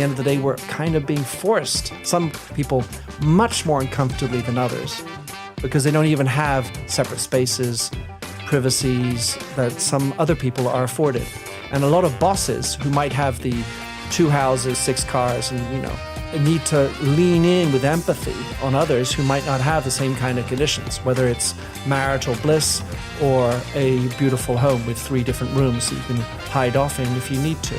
the end of the day were kind of being forced. Some people much more uncomfortably than others because they don't even have separate spaces, privacies that some other people are afforded. And a lot of bosses who might have the 2 houses, 6 cars, and need to lean in with empathy on others who might not have the same kind of conditions, whether it's marital bliss or a beautiful home with 3 different rooms that you can hide off in if you need to.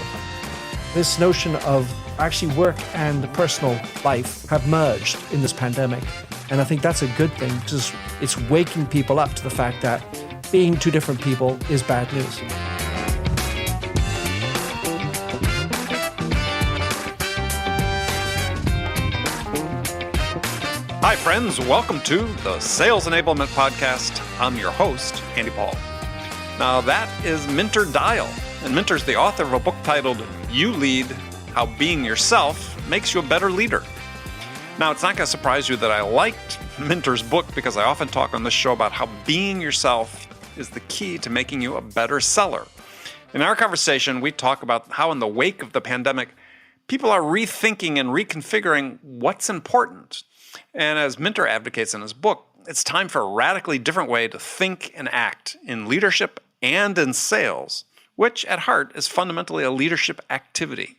This notion of actually work and the personal life have merged in this pandemic. And I think that's a good thing because it's waking people up to the fact that being 2 different people is bad news. Hi, friends. Welcome to the Sales Enablement Podcast. I'm your host, Andy Paul. Now, that is Minter Dial. And Minter's the author of a book titled You Lead, How Being Yourself Makes You a Better Leader. Now, it's not going to surprise you that I liked Minter's book because I often talk on this show about how being yourself is the key to making you a better seller. In our conversation, we talk about how in the wake of the pandemic, people are rethinking and reconfiguring what's important. And as Minter advocates in his book, it's time for a radically different way to think and act in leadership and in sales, which at heart is fundamentally a leadership activity.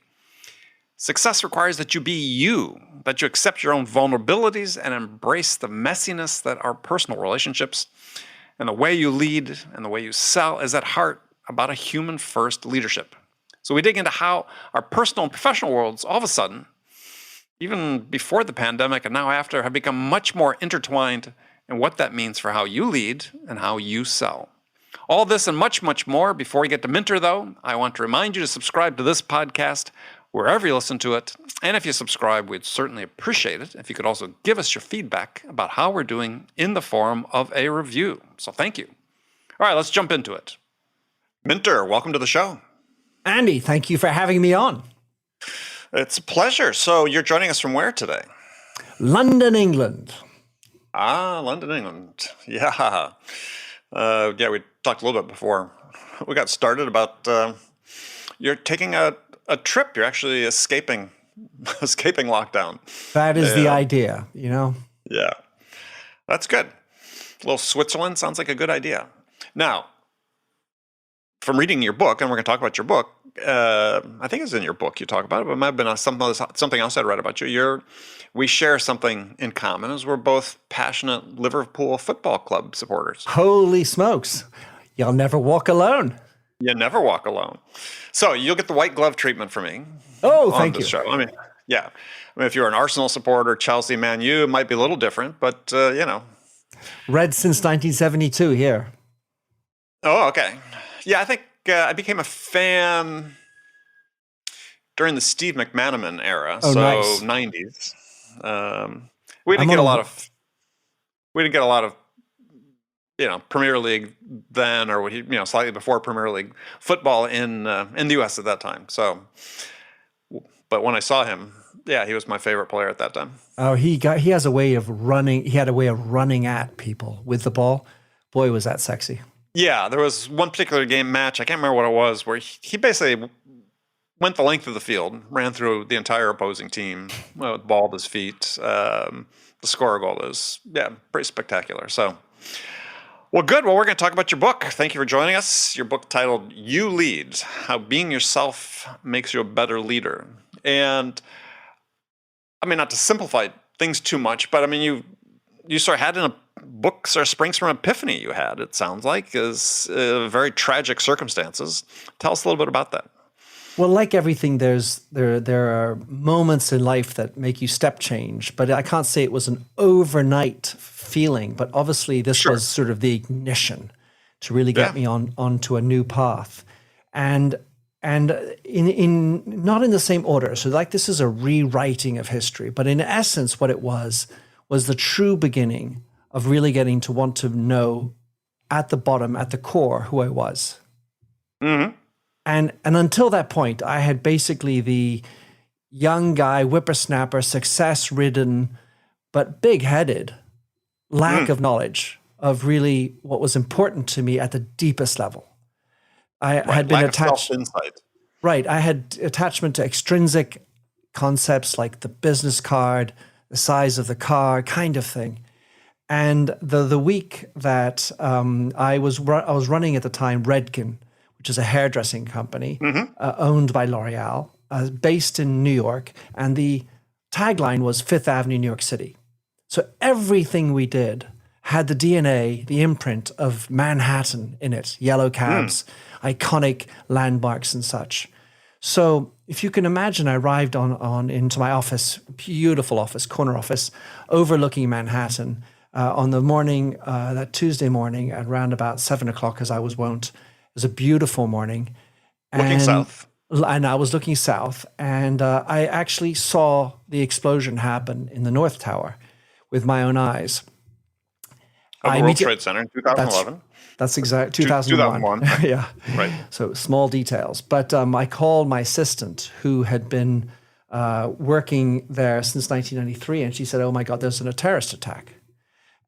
Success requires that you be you, that you accept your own vulnerabilities and embrace the messiness that are personal relationships. And the way you lead and the way you sell is at heart about a human-first leadership. So we dig into how our personal and professional worlds all of a sudden, even before the pandemic and now after, have become much more intertwined and what that means for how you lead and how you sell. All this and much, much more. Before we get to Minter, though, I want to remind you to subscribe to this podcast wherever you listen to it. And if you subscribe, we'd certainly appreciate it if you could also give us your feedback about how we're doing in the form of a review. So thank you. All right, let's jump into it. Minter, welcome to the show. Andy, thank you for having me on. It's a pleasure. So you're joining us from where today? London, England. Ah, London, England. Yeah. We talked a little bit before we got started about you're taking a trip. You're actually escaping lockdown. That is the idea, Yeah. That's good. A little Switzerland sounds like a good idea. Now, from reading your book, and we're going to talk about your book, I think it's in your book you talk about it, but it might have been something else I'd read about you. We share something in common as we're both passionate Liverpool Football Club supporters. Holy smokes. You'll never walk alone. You never walk alone. So you'll get the white glove treatment from me. Oh, thank you. Show. If you're an Arsenal supporter, Chelsea, Man U, it might be a little different, but Read since 1972 here. Oh, okay. Yeah, I think I became a fan during the Steve McManaman era, nice. 90s. We didn't get a lot of Premier League then, or slightly before Premier League football in the U.S. at that time. So, but when I saw him, yeah, he was my favorite player at that time. Oh, he has a way of running. He had a way of running at people with the ball. Boy, was that sexy. Yeah, there was one particular game match, I can't remember what it was, where he basically went the length of the field, ran through the entire opposing team with the ball at his feet. The score goal is, pretty spectacular. So, well, good. Well, we're going to talk about your book. Thank you for joining us. Your book titled You Lead, How Being Yourself Makes You a Better Leader. And, I mean, not to simplify things too much, but I mean, you sort of had in a book sort of springs from an epiphany you had, it sounds like, is very tragic circumstances. Tell us a little bit about that. Well, like everything, there are moments in life that make you step change, but I can't say it was an overnight feeling. But obviously, this was sort of the ignition to really get me onto a new path, and in not in the same order. So, like, this is a rewriting of history, but in essence, what it was the true beginning of really getting to want to know at the bottom, at the core, who I was. Mm-hmm. And until that point, I had basically the young guy, whippersnapper, success-ridden, but big-headed lack of knowledge of really what was important to me at the deepest level. I had been attached. Self-insight. Right. I had attachment to extrinsic concepts like the business card, the size of the car, kind of thing. And the week that I was running at the time Redken, which is a hairdressing company owned by L'Oreal, based in New York, and the tagline was Fifth Avenue, New York City. So everything we did had the DNA, the imprint of Manhattan in it, yellow cabs, iconic landmarks and such. So if you can imagine, I arrived on into my office, beautiful office, corner office, overlooking Manhattan on the morning, that Tuesday morning at around about 7 o'clock, as I was wont. It was a beautiful morning. Looking south. And I was looking south, and I actually saw the explosion happen in the North Tower with my own eyes. Of the World Trade Center in 2011. That's exact 2001. Yeah. Right. So small details. But I called my assistant who had been working there since 1993, and she said, "Oh my God, there's a terrorist attack."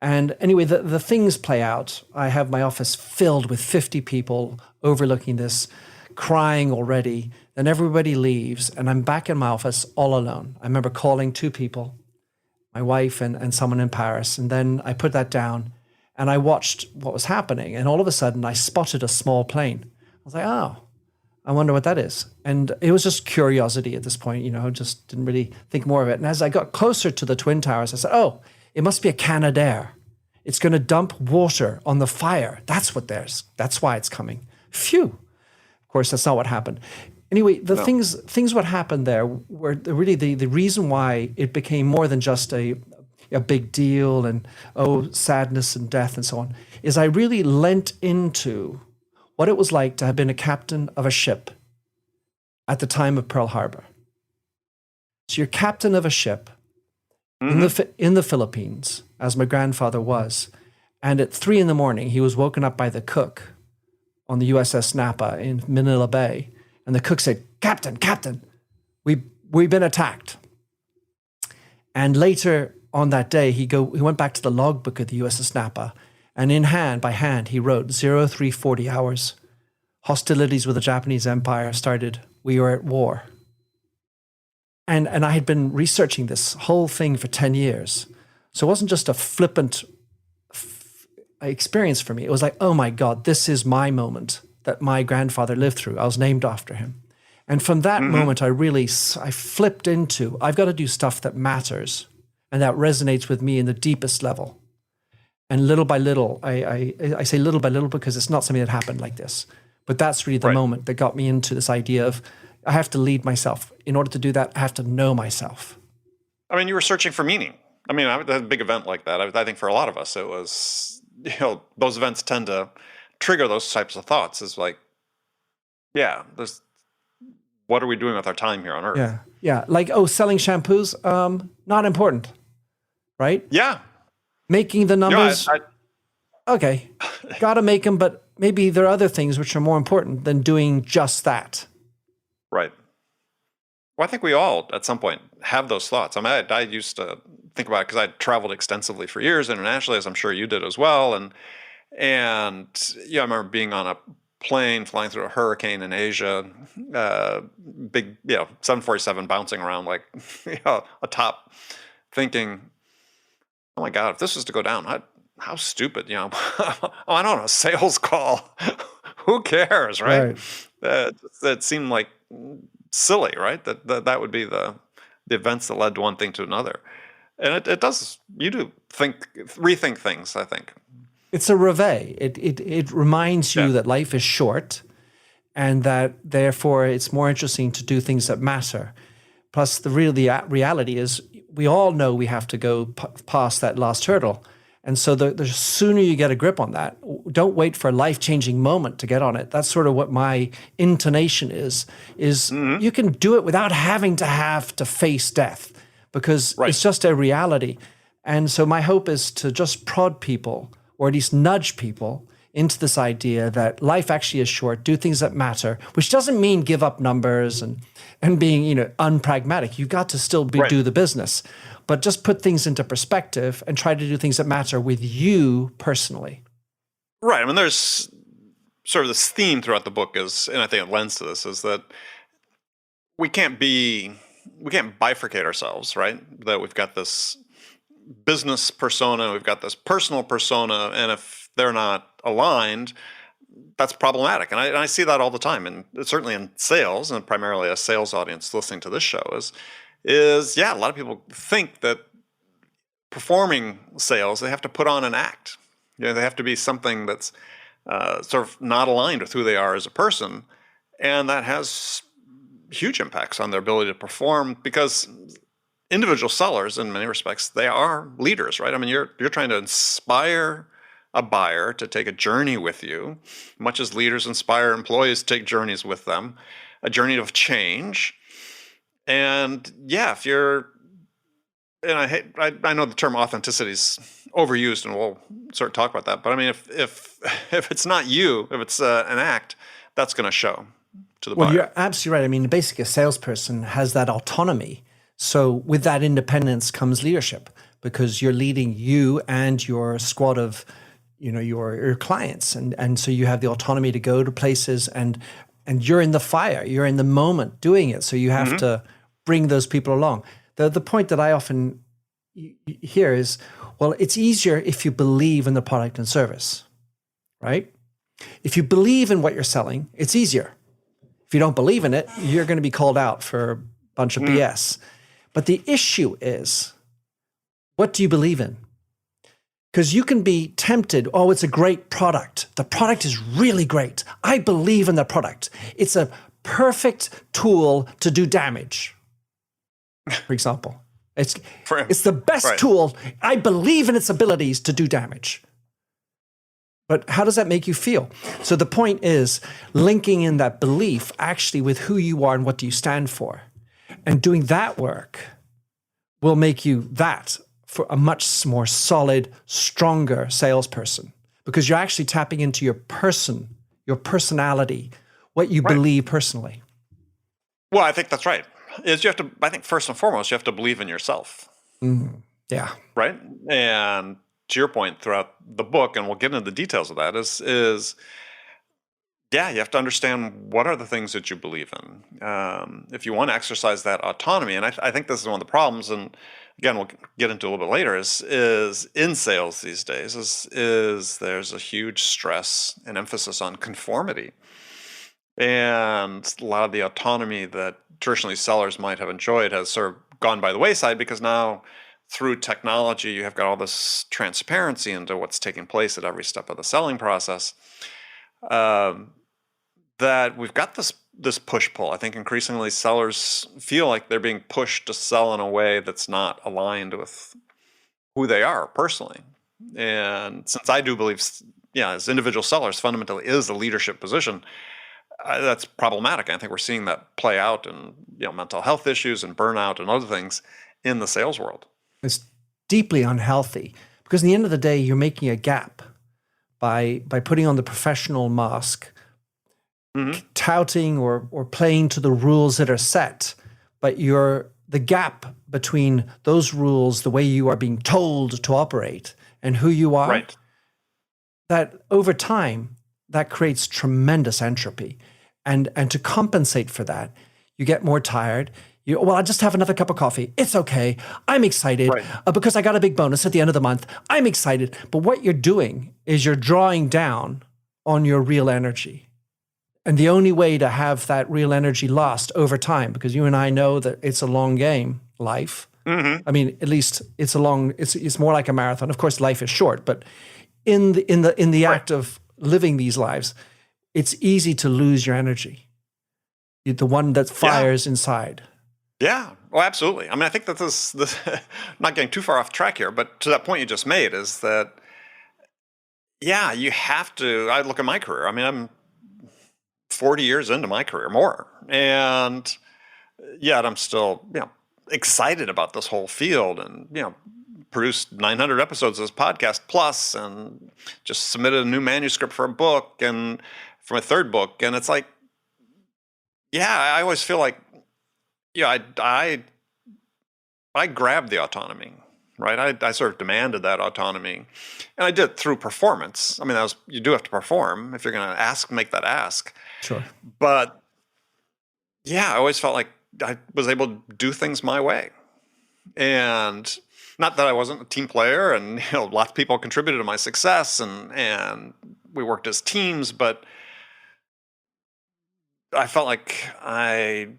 And anyway, the things play out. I have my office filled with 50 people overlooking this, crying already. Then everybody leaves, and I'm back in my office all alone. I remember calling two people, my wife and someone in Paris. And then I put that down, and I watched what was happening. And all of a sudden, I spotted a small plane. I was like, oh, I wonder what that is. And it was just curiosity at this point, just didn't really think more of it. And as I got closer to the Twin Towers, I said, oh, it must be a Canadair. It's going to dump water on the fire. That's why it's coming. Phew. Of course, that's not what happened. Anyway, things what happened there were really the reason why it became more than just a big deal and, sadness and death and so on, is I really lent into what it was like to have been a captain of a ship at the time of Pearl Harbor. So you're captain of a ship in the Philippines, as my grandfather was, and at 3 a.m, he was woken up by the cook on the USS Napa in Manila Bay, and the cook said, Captain, we've been attacked." And later on that day, he went back to the logbook of the USS Napa, and by hand, he wrote 0340 hours. Hostilities with the Japanese Empire started. We were at war. And I had been researching this whole thing for 10 years. So it wasn't just a flippant experience for me. It was like, oh my God, this is my moment that my grandfather lived through. I was named after him. And from that moment, I flipped into, I've got to do stuff that matters and that resonates with me in the deepest level. And little by little, I say little by little because it's not something that happened like this. But that's really the moment that got me into this idea of I have to lead myself. In order to do that, I have to know myself. I mean, you were searching for meaning. I mean, a big event like that, I think for a lot of us, it was, those events tend to trigger those types of thoughts. It's like, what are we doing with our time here on Earth? Yeah. Like, selling shampoos, not important, right? Yeah. Making the numbers, okay, got to make them, but maybe there are other things which are more important than doing just that. Right. Well, I think we all, at some point, have those thoughts. I mean, I used to think about it because I traveled extensively for years internationally, as I'm sure you did as well. And I remember being on a plane flying through a hurricane in Asia, big, 747 bouncing around like atop, thinking, oh my God, if this was to go down, how stupid, I don't know, a sales call. Who cares, right? That seemed like silly, right? That would be the events that led to one thing to another. And it does, you do rethink things, I think. It's a reveille. It reminds you that life is short and that therefore it's more interesting to do things that matter. Plus the reality is we all know we have to go past that last hurdle. And so the sooner you get a grip on that, don't wait for a life-changing moment to get on it. That's sort of what my intonation is you can do it without having to face death because it's just a reality. And so my hope is to just prod people or at least nudge people into this idea that life actually is short, do things that matter, which doesn't mean give up numbers and being, unpragmatic. You've got to still do the business. But just put things into perspective and try to do things that matter with you personally. Right. I mean, there's sort of this theme throughout the book and I think it lends to this, is that we can't be bifurcate ourselves, right? That we've got this business persona, we've got this personal persona, and if they're not aligned, that's problematic. And I see that all the time, and certainly in sales, and primarily a sales audience listening to this show is a lot of people think that performing sales, they have to put on an act. They have to be something that's sort of not aligned with who they are as a person, and that has huge impacts on their ability to perform, because individual sellers, in many respects, they are leaders, right? I mean, you're trying to inspire a buyer to take a journey with you, much as leaders inspire employees to take journeys with them, a journey of change. And if you're, and I know the term authenticity is overused, and we'll sort of talk about that. But I mean, if it's not you, if it's an act, that's going to show to the buyer. Well, you're absolutely right. I mean, basically, a salesperson has that autonomy. So with that independence comes leadership, because you're leading you and your squad of, your clients, and so you have the autonomy to go to places, and you're in the fire, you're in the moment doing it. So you have to bring those people along. The point that I often hear is, well, it's easier if you believe in the product and service, right? If you believe in what you're selling, it's easier. If you don't believe in it, you're going to be called out for a bunch of BS. But the issue is, what do you believe in? Because you can be tempted, oh, it's a great product. The product is really great. I believe in the product. It's a perfect tool to do damage, for example. It's the best tool. I believe in its abilities to do damage. But how does that make you feel? So the point is linking in that belief actually with who you are and what do you stand for. And doing that work will make you that for a much more solid, stronger salesperson, because you're actually tapping into your personality, what you believe personally. Well, I think that's right. I think first and foremost, you have to believe in yourself. Mm-hmm. Yeah. Right. And to your point throughout the book, and we'll get into the details of that, is you have to understand what are the things that you believe in. If you want to exercise that autonomy, and I think this is one of the problems, and again, we'll get into a little bit later, is in sales these days, is there's a huge stress and emphasis on conformity. And a lot of the autonomy that traditionally sellers might have enjoyed has sort of gone by the wayside, because now through technology, you have got all this transparency into what's taking place at every step of the selling process. That we've got this push-pull. I think increasingly sellers feel like they're being pushed to sell in a way that's not aligned with who they are personally. And since I do believe, as individual sellers fundamentally is a leadership position, that's problematic. I think we're seeing that play out in mental health issues and burnout and other things in the sales world. It's deeply unhealthy, because in the end of the day, you're making a gap by putting on the professional mask, touting or playing to the rules that are set, but the gap between those rules, the way you are being told to operate, and who you are, that over time, that creates tremendous entropy. And to compensate for that, you get more tired. I'll just have another cup of coffee. It's okay. I'm excited because I got a big bonus at the end of the month. I'm excited. But what you're doing is you're drawing down on your real energy. And the only way to have that real energy last over time, because you and I know that it's a long game, life. I mean, at least it's more like a marathon. Of course, life is short, but in the act of living these lives, it's easy to lose your energy. The one that fires inside. Yeah, well, absolutely. I mean, I think that this not getting too far off track here, but to that point you just made is that, you have to, I look at my career. I mean, I'm 40 years into my career, more. And yet I'm still, excited about this whole field, and, produced 900 episodes of this podcast plus, and just submitted a new manuscript for a book and for my third book. And it's like, I always feel like, I grabbed the autonomy, right? I sort of demanded that autonomy, and I did it through performance. I mean, you do have to perform if you're going to make that ask. Sure. But I always felt like I was able to do things my way. And not that I wasn't a team player, and lots of people contributed to my success, and we worked as teams, but I felt like I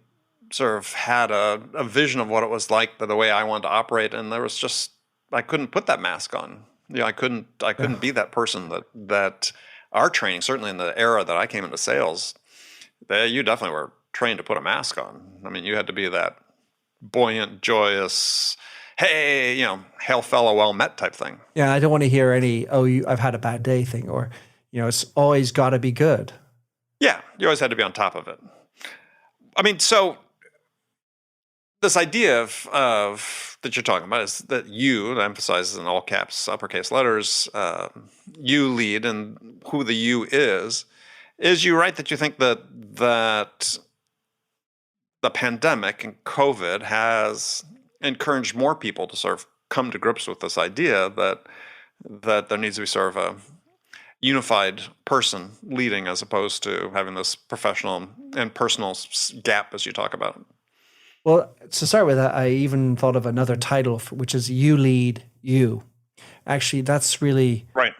sort of had a vision of what it was like, the way I wanted to operate, and there was just, I couldn't put that mask on. I couldn't be that person that our training, certainly in the era that I came into sales, you definitely were trained to put a mask on. I mean, you had to be that buoyant, joyous, hey, hail fellow, well met type thing. Yeah, I don't want to hear any, I've had a bad day thing, or, it's always got to be good. Yeah, you always had to be on top of it. I mean, so this idea of that you're talking about is that that emphasizes in all caps, uppercase letters, you lead, and who the you is you right that you think that the pandemic and COVID has encouraged more people to sort of come to grips with this idea that there needs to be sort of a unified person leading, as opposed to having this professional and personal gap, as you talk about? Well, to start with, I even thought of another title, which is You Lead You. Actually, that's really right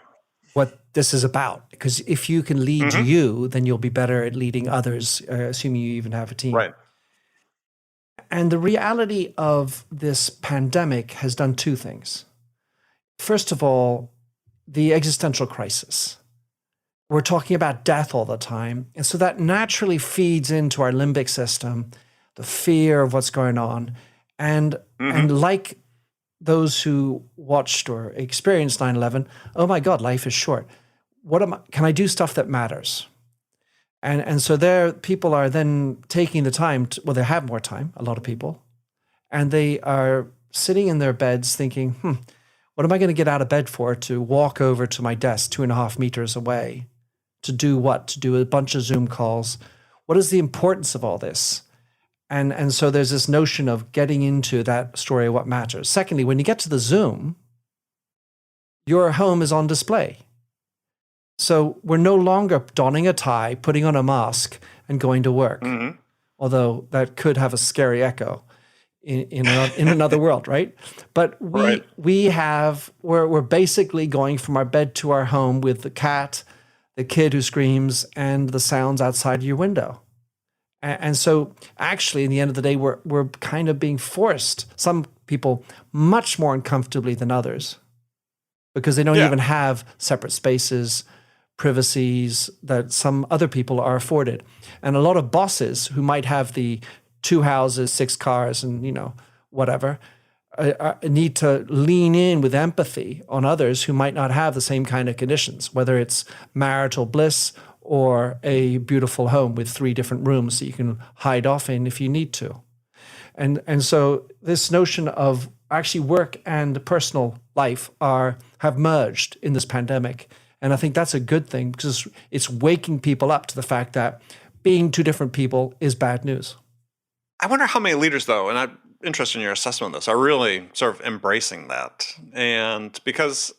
what this is about. Because if you can lead you, then you'll be better at leading others, assuming you even have a team. Right. And the reality of this pandemic has done two things. First of all, the existential crisis. We're talking about death all the time. And so that naturally feeds into our limbic system, the fear of what's going on. And like those who watched or experienced 9/11, oh my God, life is short. Can I do stuff that matters? And so people are then taking the time they have more time, a lot of people, and they are sitting in their beds thinking, what am I going to get out of bed for, to walk over to my desk 2.5 meters away? To do what? To do a bunch of Zoom calls? What is the importance of all this? And so there's this notion of getting into that story of what matters. Secondly, when you get to the Zoom, your home is on display. So we're no longer donning a tie, putting on a mask, and going to work. Although that could have a scary echo in another world, right? But we're basically going from our bed to our home with the cat, the kid who screams, and the sounds outside your window. And so actually, in the end of the day, we're kind of being forced, some people much more uncomfortably than others, because they don't even have separate spaces, privacies that some other people are afforded. And a lot of bosses who might have the 2 houses, 6 cars, and whatever, need to lean in with empathy on others who might not have the same kind of conditions, whether it's marital bliss or a beautiful home with 3 different rooms that you can hide off in if you need to. And so this notion of actually work and personal life have merged in this pandemic. And I think that's a good thing, because it's waking people up to the fact that being 2 different people is bad news. I wonder how many leaders, though, and I'm interested in your assessment of this, are really sort of embracing that. And because,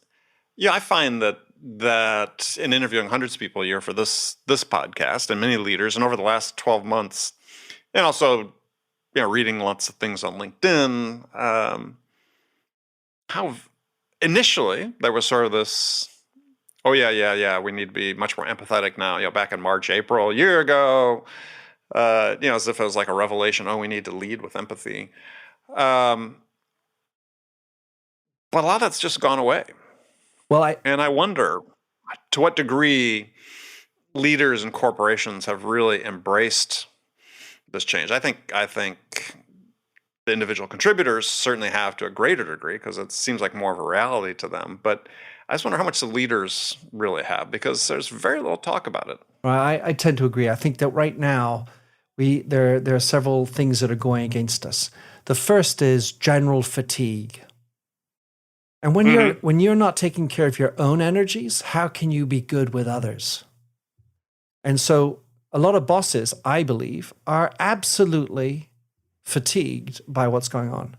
I find that in interviewing hundreds of people a year for this podcast, and many leaders, and over the last 12 months, and also reading lots of things on LinkedIn, how initially there was sort of this, we need to be much more empathetic now. Back in March, April, a year ago, as if it was like a revelation. We need to lead with empathy. But a lot of that's just gone away. Well, I wonder to what degree leaders and corporations have really embraced this change. I think the individual contributors certainly have to a greater degree, because it seems like more of a reality to them. But I just wonder how much the leaders really have, because there's very little talk about it. Well, I tend to agree. I think that right now there are several things that are going against us. The first is general fatigue. And when you're not taking care of your own energies, how can you be good with others? And so a lot of bosses, I believe, are absolutely fatigued by what's going on.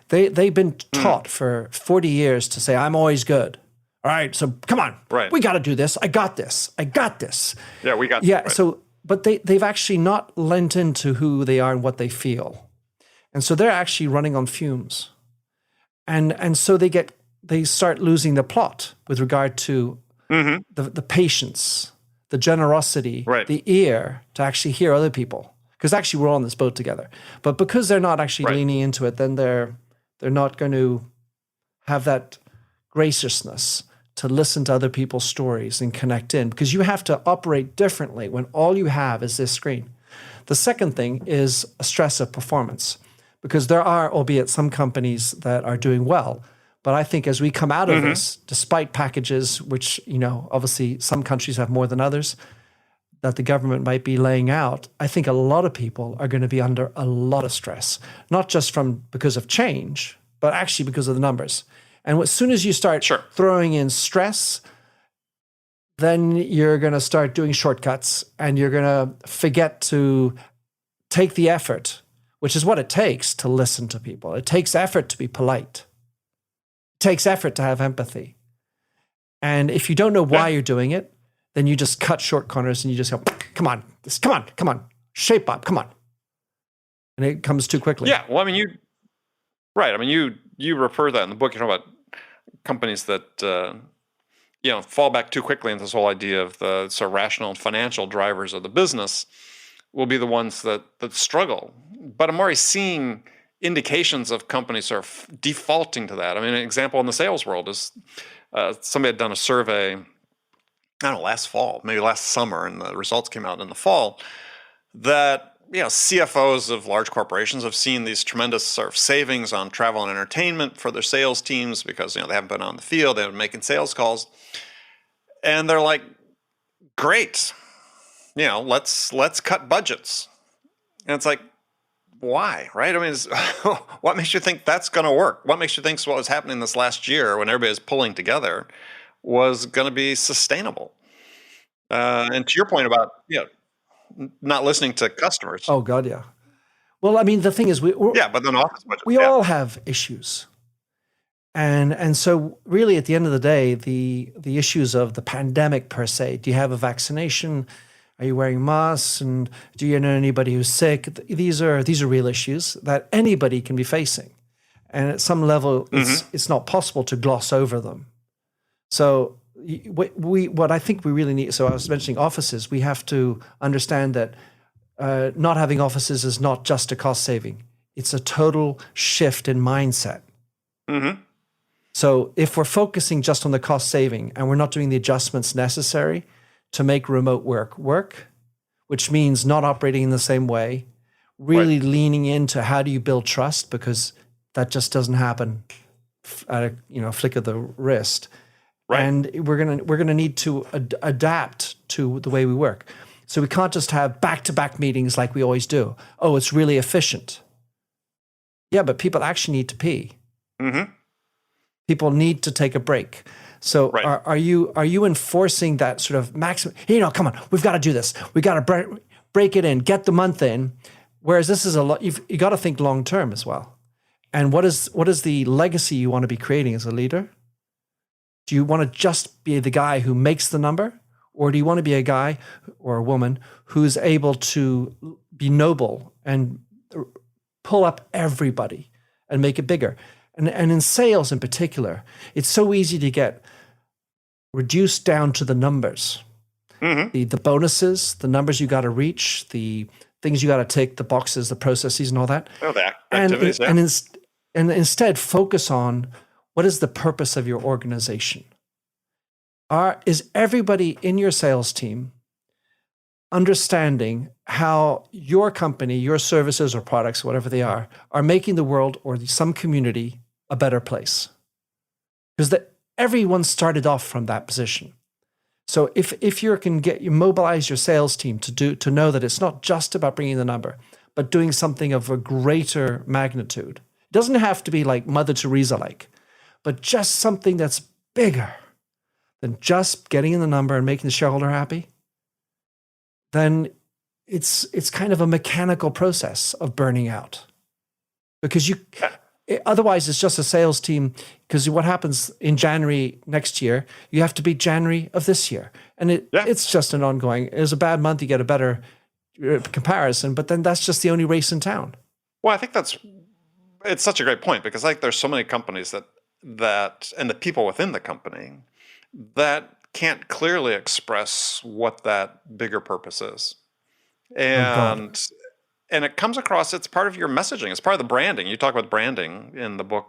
They've been taught for 40 years to say, I'm always good. All right, so come on. Right. We got to do this. I got this. Yeah, we got Yeah, right. So but they've actually not lent into who they are and what they feel. And so they're actually running on fumes. And so they start losing the plot with regard to the patience, the generosity, the ear to actually hear other people. Because actually we're all on this boat together. But because they're not actually leaning into it, then they're not going to have that graciousness to listen to other people's stories and connect in, because you have to operate differently when all you have is this screen. The second thing is a stress of performance, because there are, albeit some companies that are doing well, but I think as we come out of this, despite packages, which, obviously some countries have more than others, that the government might be laying out, I think a lot of people are going to be under a lot of stress, not just because of change, but actually because of the numbers. And as soon as you start throwing in stress, then you're going to start doing shortcuts and you're going to forget to take the effort, which is what it takes to listen to people. It takes effort to be polite. It takes effort to have empathy. And if you don't know why you're doing it, then you just cut short corners and you just go, come on, shape up, come on. And it comes too quickly. Yeah, well, you refer that in the book. You talk about companies that fall back too quickly into this whole idea of the sort of rational and financial drivers of the business will be the ones that struggle. But I'm already seeing indications of companies sort of defaulting to that. I mean, an example in the sales world is somebody had done a survey, I don't know, last fall, maybe last summer, and the results came out in the fall, that CFOs of large corporations have seen these tremendous sort of savings on travel and entertainment for their sales teams because they haven't been on the field, they've been making sales calls, and they're like, "Great, let's cut budgets." And it's like, why, right? I mean, what makes you think that's going to work? What makes you think what was happening this last year when everybody was pulling together was going to be sustainable? And to your point about not listening to customers. Oh God, yeah. Well, I mean, the thing is, but then office budget. We all have issues, and so really, at the end of the day, the issues of the pandemic per se. Do you have a vaccination? Are you wearing masks? And do you know anybody who's sick? These are real issues that anybody can be facing, and at some level, it's not possible to gloss over them. So what I think we really need, so I was mentioning offices, we have to understand that not having offices is not just a cost saving. It's a total shift in mindset. So if we're focusing just on the cost saving and we're not doing the adjustments necessary to make remote work, which means not operating in the same way, really leaning into how do you build trust, because that just doesn't happen at a flick of the wrist. And we're gonna need to adapt to the way we work. So we can't just have back-to-back meetings like we always do. Oh, it's really efficient. Yeah, but people actually need to pee. People need to take a break. So are you enforcing that sort of maximum? Come on, we've got to do this. We got to break it in, get the month in. Whereas this is a lot. You got to think long term as well. And what is the legacy you want to be creating as a leader? Do you want to just be the guy who makes the number? Or do you want to be a guy or a woman who's able to be noble and pull up everybody and make it bigger? And in sales in particular, it's so easy to get reduced down to the numbers. The bonuses, the numbers you got to reach, the things you got to tick, the boxes, the processes and all that. And instead focus on what is the purpose of your organization? Is everybody in your sales team understanding how your company, your services or products, whatever they are making the world or some community a better place? Because everyone started off from that position. So if you can mobilize your sales team to know that it's not just about bringing the number, but doing something of a greater magnitude. It doesn't have to be like Mother Teresa like, but just something that's bigger than just getting in the number and making the shareholder happy, then it's kind of a mechanical process of burning out. Because Otherwise, it's just a sales team, because what happens in January next year, you have to beat January of this year. And it's just an ongoing, it was a bad month, you get a better comparison, but then that's just the only race in town. Well, I think it's such a great point, because like there's so many companies that and the people within the company that can't clearly express what that bigger purpose is. And it comes across, it's part of your messaging. It's part of the branding. You talk about branding in the book,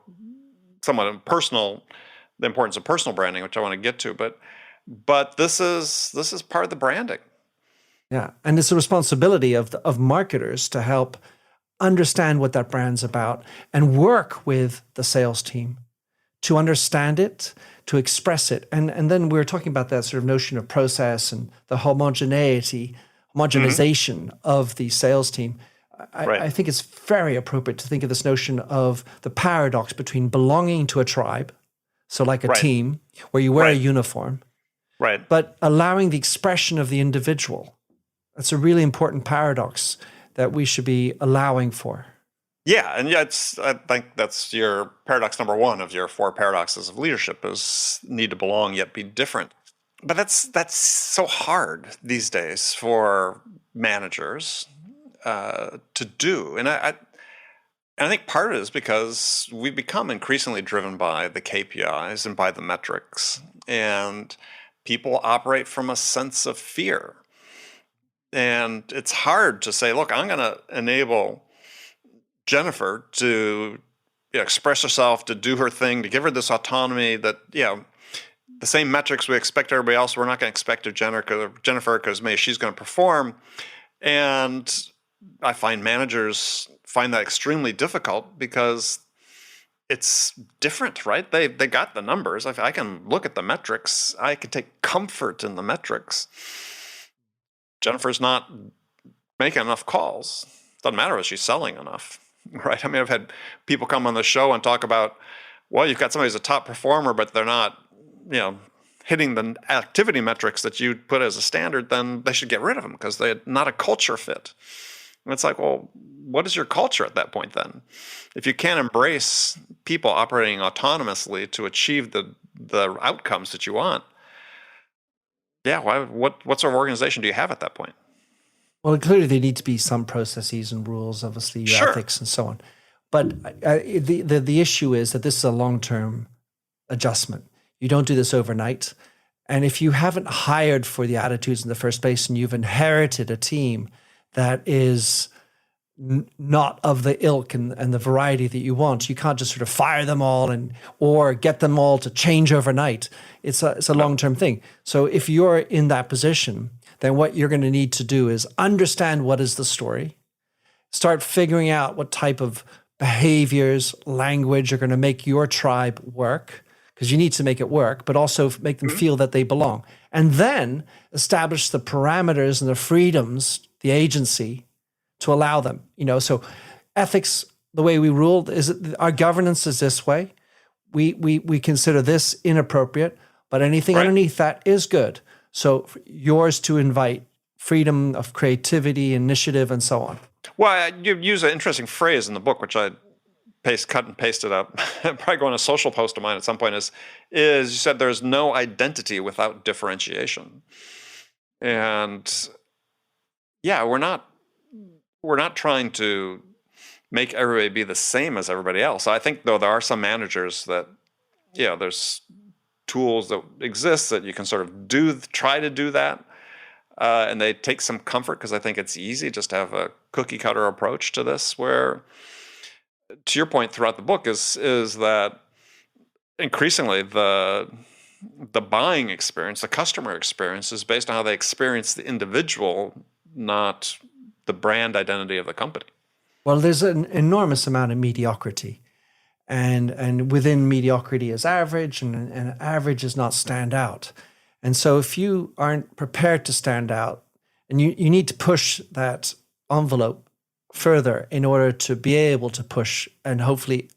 somewhat personal, the importance of personal branding, which I want to get to, but this is part of the branding. Yeah, and it's a responsibility of marketers to help understand what that brand's about and work with the sales team to understand it, to express it. And then we're talking about that sort of notion of process and the homogenization of the sales team. I think it's very appropriate to think of this notion of the paradox between belonging to a tribe, so like a team where you wear a uniform, but allowing the expression of the individual. That's a really important paradox that we should be allowing for. Yeah, and I think that's your paradox number one of your 4 paradoxes of leadership, is need to belong yet be different. But that's so hard these days for managers to do. And I think part of it is because we've become increasingly driven by the KPIs and by the metrics, and people operate from a sense of fear. And it's hard to say, look, I'm going to enable Jennifer to express herself, to do her thing, to give her this autonomy that, the same metrics we expect everybody else, we're not going to expect of Jennifer because maybe she's going to perform. And I find managers find that extremely difficult because it's different, right? They got the numbers. I can look at the metrics. I can take comfort in the metrics. Jennifer's not making enough calls. Doesn't matter if she's selling enough, right? I mean, I've had people come on the show and talk about, well, you've got somebody who's a top performer, but they're not, hitting the activity metrics that you put as a standard, then they should get rid of them because they're not a culture fit. And it's like, well, what is your culture at that point then? If you can't embrace people operating autonomously to achieve the outcomes that you want, what sort of organization do you have at that point? Well, clearly there need to be some processes and rules, obviously, ethics and so on. But the issue is that this is a long-term adjustment. You don't do this overnight. And if you haven't hired for the attitudes in the first place and you've inherited a team that is not of the ilk and the variety that you want, you can't just sort of fire them all or get them all to change overnight. It's a long-term thing. So if you're in that position, then what you're going to need to do is understand what is the story, start figuring out what type of behaviors, language are going to make your tribe work, because you need to make it work, but also make them feel that they belong. And then establish the parameters and the freedoms, the agency, to allow them. So ethics, the way we ruled, is our governance is this way. We consider this inappropriate, but anything underneath that is good. So yours to invite freedom of creativity, initiative, and so on. Well, you use an interesting phrase in the book, which I cut and pasted up, probably going to a social post of mine at some point, is you said there's no identity without differentiation. And we're not trying to make everybody be the same as everybody else. I think, though, there are some managers that, there's tools that exist that you can sort of try to do that. And they take some comfort because I think it's easy just to have a cookie cutter approach to this, where, to your point throughout the book, is that increasingly the buying experience, the customer experience, is based on how they experience the individual, not the brand identity of the company. Well, there's an enormous amount of mediocrity, and within mediocrity is average, and average is not stand out. And so if you aren't prepared to stand out, and you need to push that envelope further in order to be able to push and hopefully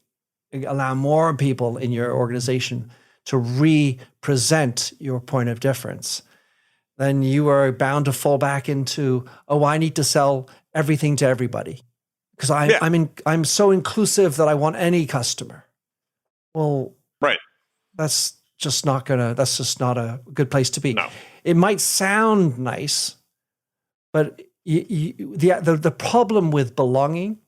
allow more people in your organization to represent your point of difference, then you are bound to fall back into, I need to sell everything to everybody. because Yeah. I'm so inclusive that I want any customer. Well, Right. that's just not a good place to be. No. It might sound nice, but the problem with belonging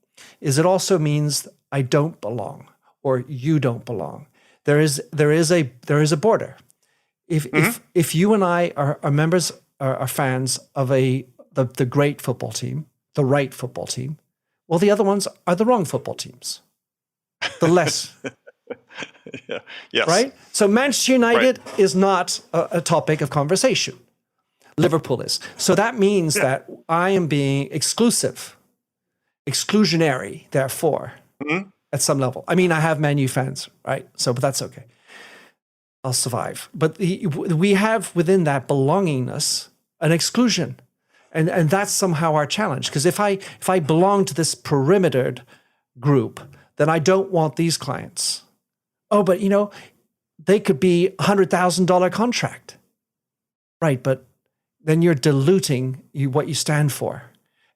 is it also means I don't belong or you don't belong. There is a border. If you and I are members are fans of the great football team, the right football team, well, the other ones are the wrong football teams. The less. Yeah. Yes. Right? So Manchester United is not a topic of conversation. Liverpool is. So that means that I am being exclusionary, therefore, at some level. I mean, I have Man U fans, right? So, but that's okay. I'll survive. But we have within that belongingness an exclusion. And that's somehow our challenge. Because if I belong to this perimetered group, then I don't want these clients. Oh, but they could be $100,000 contract. Right, but then you're diluting what you stand for.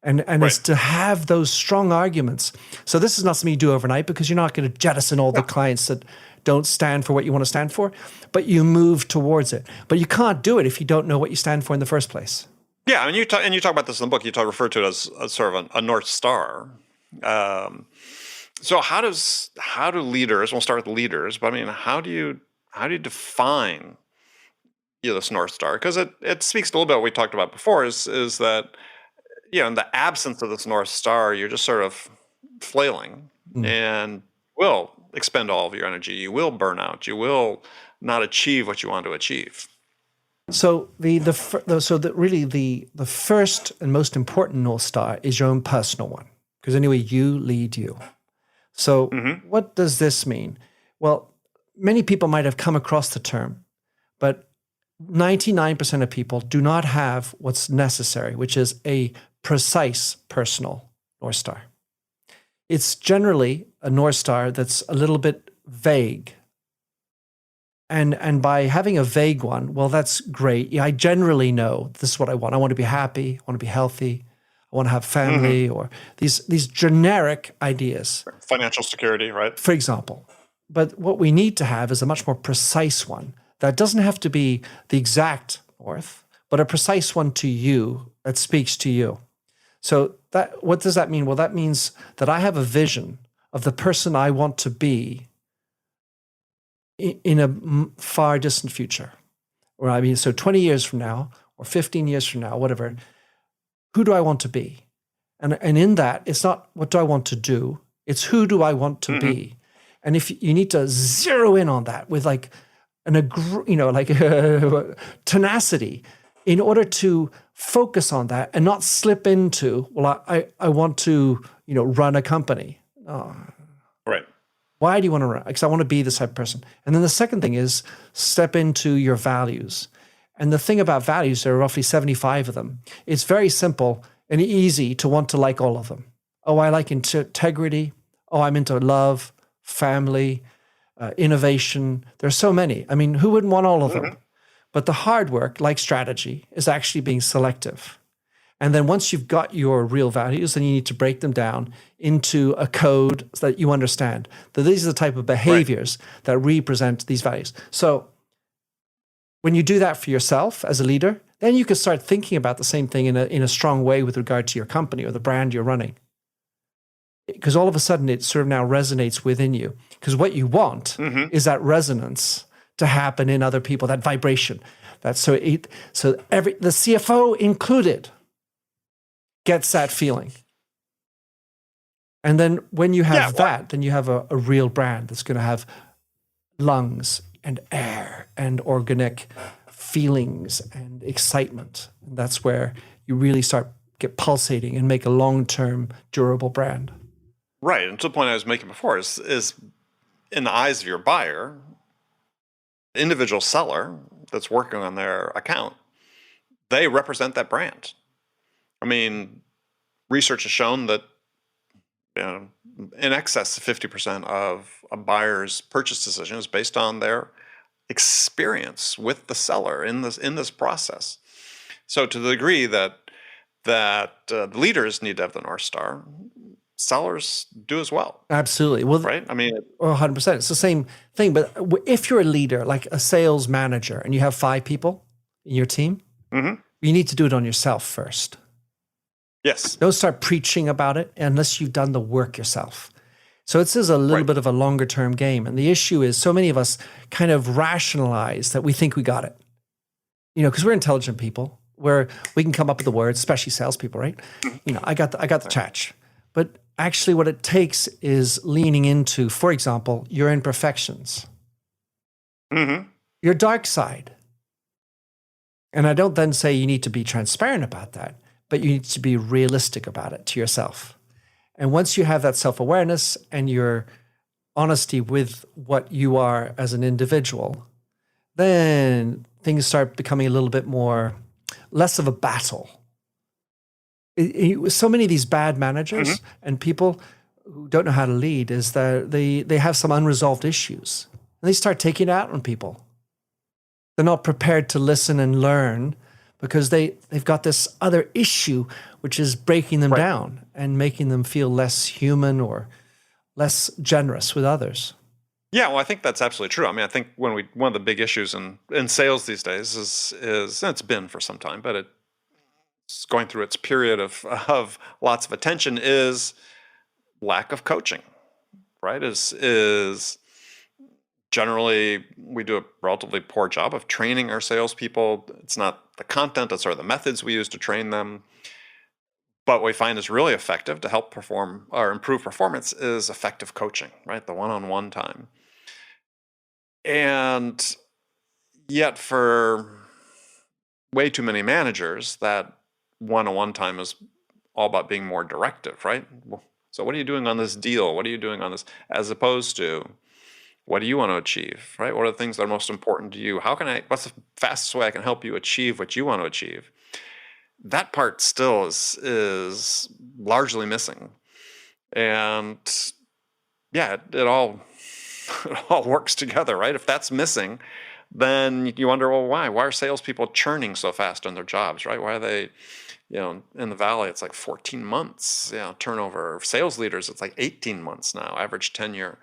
And it's to have those strong arguments. So this is not something you do overnight because you're not going to jettison all the clients that don't stand for what you want to stand for, but you move towards it. But you can't do it if you don't know what you stand for in the first place. Yeah, I mean, you talk about this in the book. You refer to it as sort of a North Star. So how do leaders? We'll start with leaders. But I mean, how do you define this North Star? Because it speaks a little bit what we talked about before. Is that in the absence of this North Star, you're just sort of flailing and will expend all of your energy. You will burn out. You will not achieve what you want to achieve. So the first and most important North Star is your own personal one, because anyway, you lead you. So what does this mean? Well, many people might have come across the term, but 99% of people do not have what's necessary, which is a precise personal North Star. It's generally a North Star that's a little bit vague. And by having a vague one, well, that's great. Yeah, I generally know this is what I want. I want to be happy. I want to be healthy. I want to have family, or these generic ideas. Financial security, right? For example. But what we need to have is a much more precise one that doesn't have to be the exact north, but a precise one to you that speaks to you. So what does that mean? Well, that means that I have a vision of the person I want to be in a far distant future. Or I mean, so 20 years from now or 15 years from now, whatever, who do I want to be? And in that, it's not what do I want to do, it's who do I want to be? And if you need to zero in on that with like tenacity in order to focus on that and not slip into, well, I want to, run a company. Oh. Right. Why do you want to run? Because I want to be this type of person. And then the second thing is step into your values. And the thing about values, there are roughly 75 of them. It's very simple and easy to want to like all of them. Oh, I like integrity. Oh, I'm into love, family, innovation. There's so many. I mean, who wouldn't want all of them? But the hard work, like strategy, is actually being selective. And then once you've got your real values, then you need to break them down into a code so that you understand that these are the type of behaviors that represent these values. So when you do that for yourself as a leader, then you can start thinking about the same thing in a strong way with regard to your company or the brand you're running. Because all of a sudden it sort of now resonates within you. Because what you want is that resonance to happen in other people, that vibration. The CFO included gets that feeling. And then when you have then you have a real brand that's going to have lungs and air and organic feelings and excitement. And that's where you really get pulsating and make a long-term durable brand. Right. And to the point I was making before is in the eyes of your buyer, the individual seller that's working on their account, they represent that brand. I mean, research has shown that in excess of 50% of a buyer's purchase decision is based on their experience with the seller in this process. So to the degree that the leaders need to have the North Star, sellers do as well, Absolutely. Well, right? I mean, 100%. It's the same thing. But if you're a leader, like a sales manager, and you have 5 people in your team, you need to do it on yourself first. yes. Don't start preaching about it unless you've done the work yourself. So this is a little bit of a longer term game. And the issue is so many of us kind of rationalize that we think we got it. Because we're intelligent people, where we can come up with the words, especially salespeople, right? I got the chatch. But actually what it takes is leaning into, for example, your imperfections, your dark side. And I don't then say you need to be transparent about that, but you need to be realistic about it to yourself. And once you have that self-awareness and your honesty with what you are as an individual, then things start becoming a little bit less of a battle. So many of these bad managers and people who don't know how to lead is that they have some unresolved issues. And they start taking it out on people. They're not prepared to listen and learn because they've got this other issue which is breaking them down and making them feel less human or less generous with others. Yeah, well, I think that's absolutely true. I mean, I think one of the big issues in sales these days is and it's been for some time, but it's going through its period of lots of attention, is lack of coaching, right? Is generally we do a relatively poor job of training our salespeople. It's not the content, it's sort of the methods we use to train them. But what we find is really effective to help perform or improve performance is effective coaching, right? The one-on-one time. And yet for way too many managers, that one-on-one time is all about being more directive, right? So what are you doing on this deal? What are you doing on this? As opposed to, what do you want to achieve, right? What are the things that are most important to you? What's the fastest way I can help you achieve what you want to achieve? That part still is largely missing. And yeah, it all works together, right? If that's missing, then you wonder, well, why? Why are salespeople churning so fast on their jobs, right? Why are they, in the Valley, it's like 14 months, turnover. Sales leaders, it's like 18 months now, average tenure.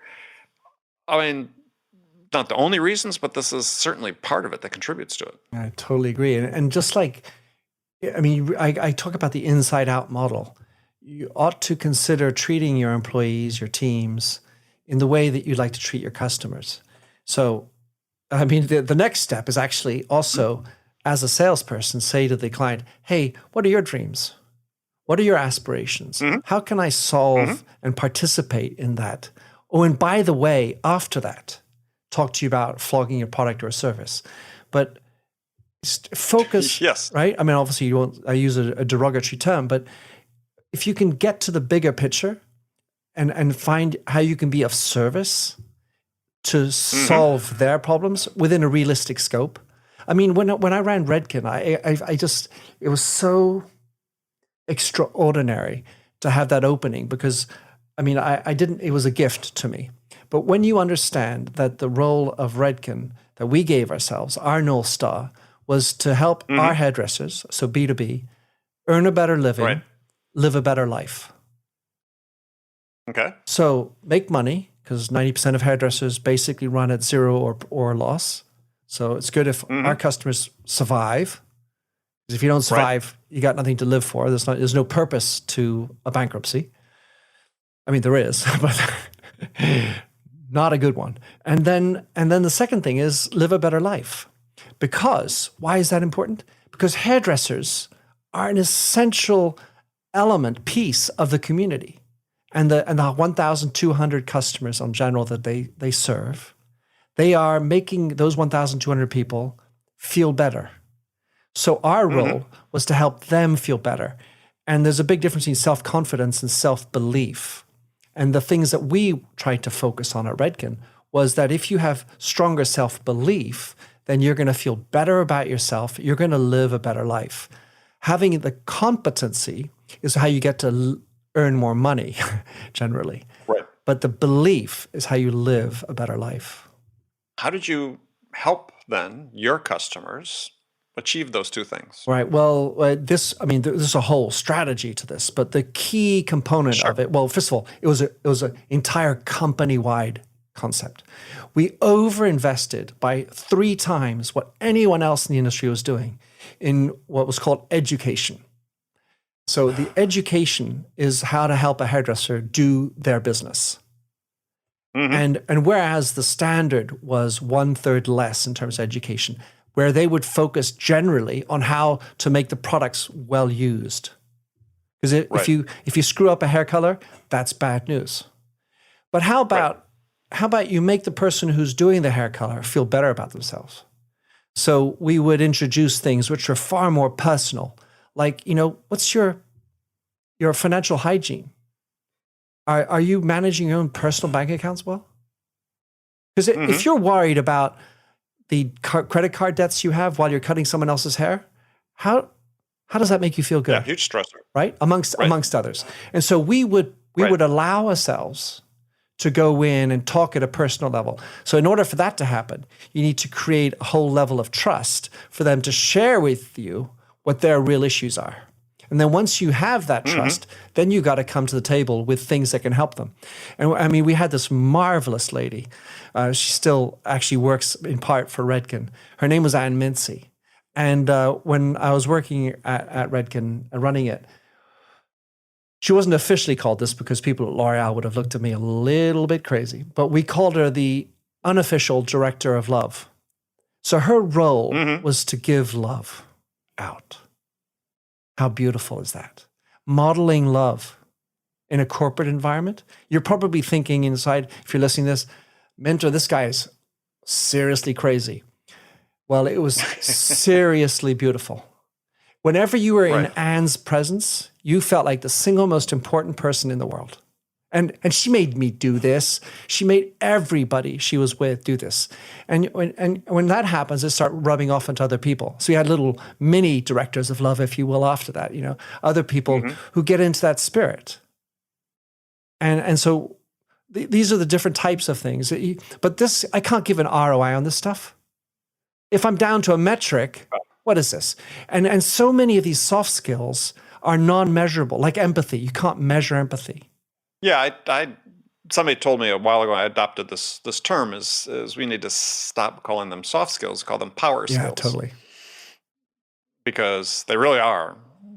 I mean, not the only reasons, but this is certainly part of it that contributes to it. I totally agree. And just like, I talk about the inside out model. You ought to consider treating your employees, your teams, in the way that you'd like to treat your customers. So, the next step is actually also, as a salesperson, say to the client, hey, what are your dreams? What are your aspirations? How can I solve and participate in that? Oh, and by the way, after that, talk to you about flogging your product or service. But focus, yes, right? Obviously I use a derogatory term, but if you can get to the bigger picture and find how you can be of service to solve their problems within a realistic scope. When I ran Redken, I just, it was so extraordinary to have that opening because it was a gift to me. But when you understand that the role of Redken that we gave ourselves, our North Star, was to help our hairdressers, so B2B, earn a better living, live a better life. Okay. So make money, because 90% of hairdressers basically run at zero or loss. So it's good if our customers survive. Because if you don't survive, you got nothing to live for. There's no purpose to a bankruptcy. There is, but not a good one. And then the second thing is live a better life. Because why is that important? Because hairdressers are an essential piece of the community. And the 1,200 customers in general that they serve, they are making those 1,200 people feel better. So our role was to help them feel better. And there's a big difference between self-confidence and self-belief. And the things that we tried to focus on at Redken was that if you have stronger self-belief, then you're going to feel better about yourself. You're going to live a better life. Having the competency is how you get to earn more money, generally. Right. But the belief is how you live a better life. How did you help then your customers achieve those two things? Right. Well, there's a whole strategy to this, but the key component of it, well, first of all, it was an entire company-wide concept. We overinvested by 3 times what anyone else in the industry was doing in what was called education. So the education is how to help a hairdresser do their business. And whereas the standard was 1/3 less in terms of education, where they would focus generally on how to make the products well used. Because if you screw up a hair color, that's bad news. But how about you make the person who's doing the hair color feel better about themselves? So we would introduce things which are far more personal, like, what's your financial hygiene? Are you managing your own personal bank accounts well? Because if you're worried about the credit card debts you have while you're cutting someone else's hair, how does that make you feel good? Yeah, huge stressor, right? Amongst others. And so we would allow ourselves to go in and talk at a personal level. So in order for that to happen, you need to create a whole level of trust for them to share with you what their real issues are. And then once you have that trust, then you got to come to the table with things that can help them. And I mean, we had this marvelous lady. She still actually works in part for Redken. Her name was Ann Mincy. And when I was working at Redken, running it, she wasn't officially called this because people at L'Oreal would have looked at me a little bit crazy, but we called her the unofficial director of love. So her role was to give love out. How beautiful is that? Modeling love in a corporate environment. You're probably thinking inside, if you're listening to this, Mentor, this guy is seriously crazy. Well, it was seriously beautiful. Whenever you were in Anne's presence, you felt like the single most important person in the world. And she made me do this. She made everybody she was with do this. And when that happens, it starts rubbing off into other people. So you had little mini directors of love, if you will, after that, other people who get into that spirit. And so these are the different types of things. But this, I can't give an ROI on this stuff. If I'm down to a metric, what is this? And so many of these soft skills are non-measurable, like empathy. You can't measure empathy. Yeah, somebody told me a while ago, I adopted this term, is we need to stop calling them soft skills, call them power skills. Yeah, totally. Because they really are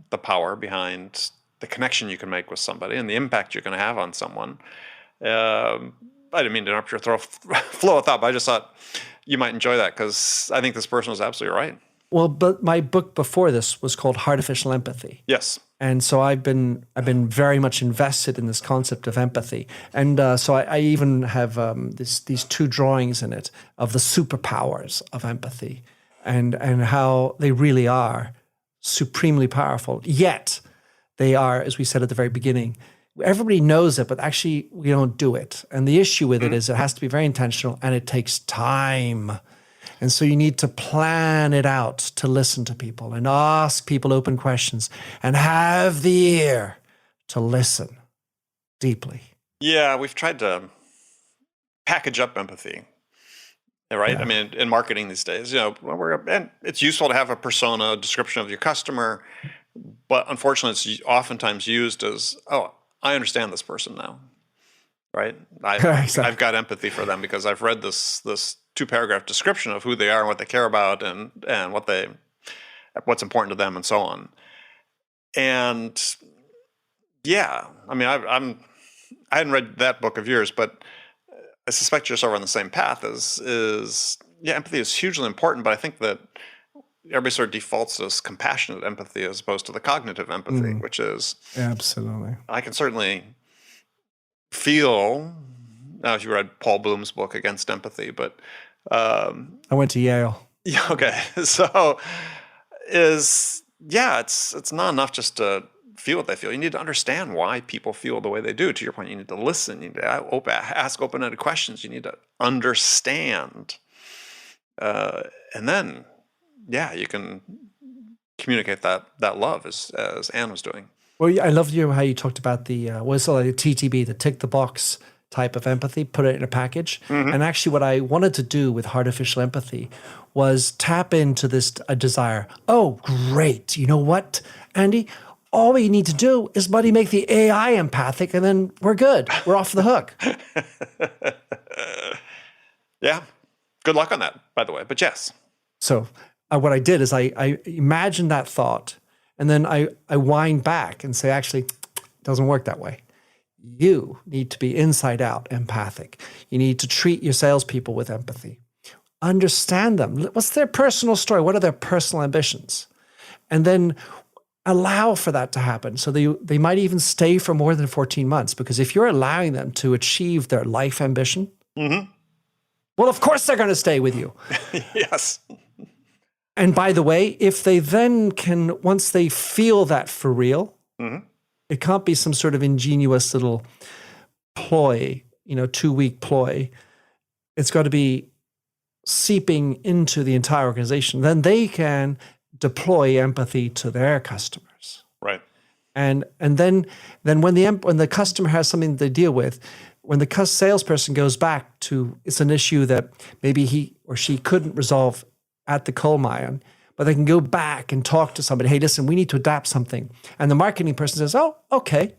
the power behind the connection you can make with somebody and the impact you're going to have on someone. I didn't mean to interrupt your flow of thought, but I just thought you might enjoy that because I think this person was absolutely right. Well, but my book before this was called Artificial Empathy. Yes. And so I've been very much invested in this concept of empathy. And so I even have these 2 drawings in it of the superpowers of empathy and how they really are supremely powerful. Yet they are, as we said at the very beginning, everybody knows it, but actually we don't do it. And the issue with it is it has to be very intentional and it takes time. And so you need to plan it out to listen to people and ask people open questions and have the ear to listen deeply. Yeah, we've tried to package up empathy, right? Yeah. I mean, in marketing these days, and it's useful to have a persona, a description of your customer, but unfortunately it's oftentimes used as, oh, I understand this person now, right? Exactly. I've got empathy for them because I've read this 2-paragraph description of who they are and what they care about and what's important to them and so on. And yeah, I mean, I hadn't read that book of yours, but I suspect you're sort of on the same path empathy is hugely important, but I think that everybody sort of defaults to this compassionate empathy as opposed to the cognitive empathy, which is absolutely. I can certainly feel. Now, if you read Paul Bloom's book Against Empathy, but I went to Yale. Yeah, okay. So it's not enough just to feel what they feel. You need to understand why people feel the way they do. To your point, you need to listen. You need to ask open-ended questions. You need to understand, and then you can communicate that love as Anne was doing. Well, I loved how you talked about the TTB, the tick the box type of empathy, put it in a package. And actually what I wanted to do with artificial empathy was tap into this desire. Oh, great. You know what, Andy? All we need to do is make the AI empathic, and then we're good. We're off the hook. Yeah. Good luck on that, by the way. But yes. So what I did is I imagined that thought, and then I wind back and say, actually, it doesn't work that way. You need to be inside out empathic. You need to treat your salespeople with empathy. Understand them. What's their personal story? What are their personal ambitions? And then allow for that to happen. So they might even stay for more than 14 months, because if you're allowing them to achieve their life ambition, well, of course they're going to stay with you. Yes. And by the way, if they then can, once they feel that for real, it can't be some sort of ingenious little ploy, 2-week ploy. It's got to be seeping into the entire organization. Then they can deploy empathy to their customers. Right. And then when the customer has something to deal with, when the salesperson goes back to, it's an issue that maybe he or she couldn't resolve at the coal mine, but they can go back and talk to somebody. Hey, listen, we need to adapt something. And the marketing person says, oh, okay,